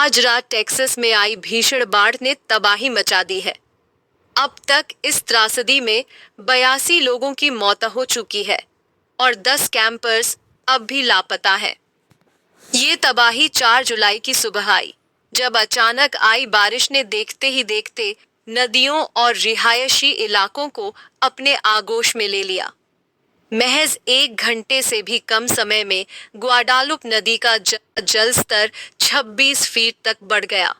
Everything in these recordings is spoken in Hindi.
आज रात टेक्सास में आई भीषण बाढ़ ने तबाही मचा दी है। अब तक इस त्रासदी में 82 लोगों की मौत हो चुकी है और 10 कैंपर्स अब भी लापता है। ये तबाही 4 जुलाई की सुबह आई, जब अचानक आई बारिश ने देखते ही देखते नदियों और रिहायशी इलाकों को अपने आगोश में ले लिया। महज 1 घंटे से भी कम समय में ग्वाडालुप नदी का जल स्तर 26 फीट तक बढ़ गया।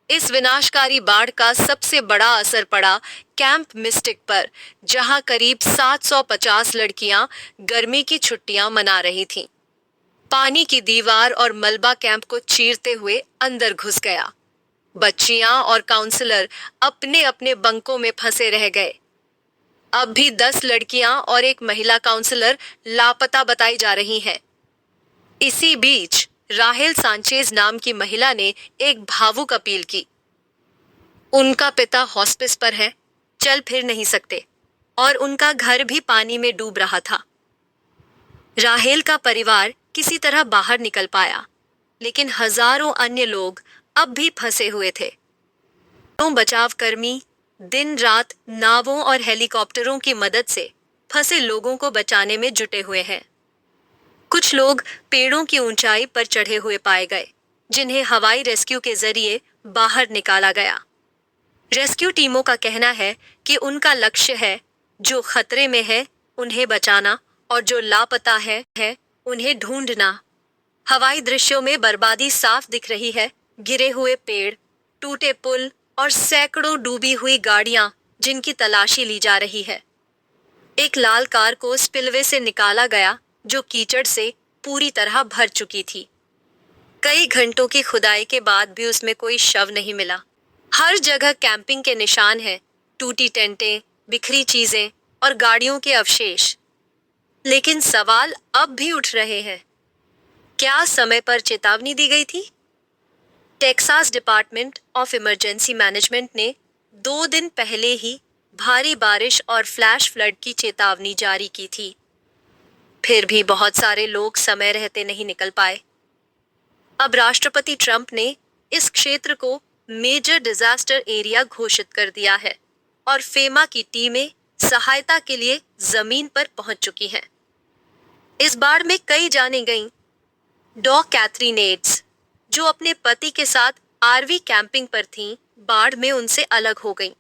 इस विनाशकारी बाढ़ का सबसे बड़ा असर पड़ा कैंप मिस्टिक पर, जहां करीब 750 लड़कियां गर्मी की छुट्टियां मना रही थीं। पानी की दीवार और मलबा कैंप को चीरते हुए अंदर घुस गया। बच्चियां और काउंसलर अपने अपने बंकों में फंसे रह गए। अब भी 10 लड़कियां और एक महिला काउंसलर लापता बताई जा रही हैं। इसी बीच राहेल सांचेज नाम की महिला ने एक भावुक अपील की। उनका पिता हॉस्पिस पर है, चल फिर नहीं सकते, और उनका घर भी पानी में डूब रहा था। राहेल का परिवार किसी तरह बाहर निकल पाया, लेकिन हजारों अन्य लोग अब भी फंसे हुए थे। बचाव कर्मी दिन रात नावों और हेलीकॉप्टरों की मदद से फंसे लोगों को बचाने में जुटे हुए हैं। कुछ लोग पेड़ों की ऊंचाई पर चढ़े हुए पाए गए, जिन्हें हवाई रेस्क्यू के जरिए बाहर निकाला गया। रेस्क्यू टीमों का कहना है कि उनका लक्ष्य है जो खतरे में है उन्हें बचाना, और जो लापता है उन्हें ढूंढना। हवाई दृश्यों में बर्बादी साफ दिख रही है, गिरे हुए पेड़, टूटे पुल और सैकड़ों डूबी हुई गाड़ियां जिनकी तलाशी ली जा रही है। एक लाल कार को स्पिलवे से निकाला गया, जो कीचड़ से पूरी तरह भर चुकी थी। कई घंटों की खुदाई के बाद भी उसमें कोई शव नहीं मिला। हर जगह कैंपिंग के निशान हैं, टूटी टेंटें, बिखरी चीजें और गाड़ियों के अवशेष। लेकिन सवाल अब भी उठ रहे हैं, क्या समय पर चेतावनी दी गई थी? Texas department of emergency management ने 2 दिन पहले ही भारी बारिश और फ्लैश फ्लड की चेतावनी जारी की थी। फिर भी बहुत सारे लोग समय रहते नहीं निकल पाए। अब राष्ट्रपति ट्रंप ने इस क्षेत्र को मेजर डिजास्टर एरिया घोषित कर दिया है और फेमा की टीमें सहायता के लिए जमीन पर पहुंच चुकी हैं। इस बाढ़ में कई जाने गईं। डॉ कैथरीन एड्स, जो अपने पति के साथ आरवी कैंपिंग पर थीं, बाढ़ में उनसे अलग हो गईं।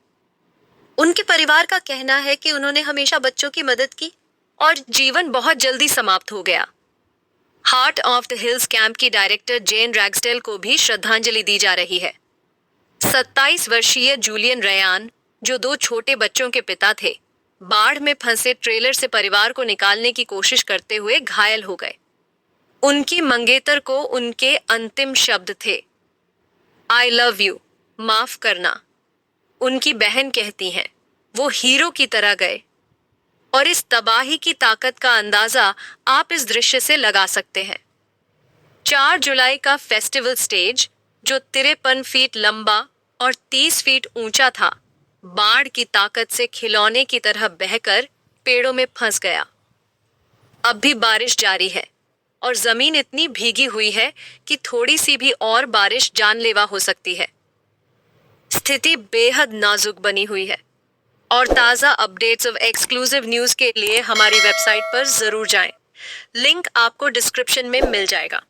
उनके परिवार का कहना है कि उन्होंने हमेशा बच्चों की मदद की और जीवन बहुत जल्दी समाप्त हो गया। Heart of the hills camp की डायरेक्टर जेन रैग्सडेल को भी श्रद्धांजलि दी जा रही है। 27 वर्षीय जूलियन रयान, जो 2 छोटे बच्चों के पिता थे, बाढ़ में फंसे ट्रेलर से परिवार को निकालने की कोशिश करते हुए घायल हो गए। उनकी मंगेतर को उनके अंतिम शब्द थे, आई लव यू, माफ करना। उनकी बहन कहती हैं, वो हीरो की तरह गए। और इस तबाही की ताकत का अंदाजा आप इस दृश्य से लगा सकते हैं। 4 जुलाई का फेस्टिवल स्टेज, जो 53 फीट लंबा और 30 फीट ऊंचा था, बाढ़ की ताकत से खिलौने की तरह बहकर पेड़ों में फंस गया। अब भी बारिश जारी है और जमीन इतनी भीगी हुई है कि थोड़ी सी भी और बारिश जानलेवा हो सकती है। स्थिति बेहद नाजुक बनी हुई है और ताज़ा अपडेट्स ऑफ एक्सक्लूसिव न्यूज़ के लिए हमारी वेबसाइट पर जरूर जाएं। लिंक आपको डिस्क्रिप्शन में मिल जाएगा।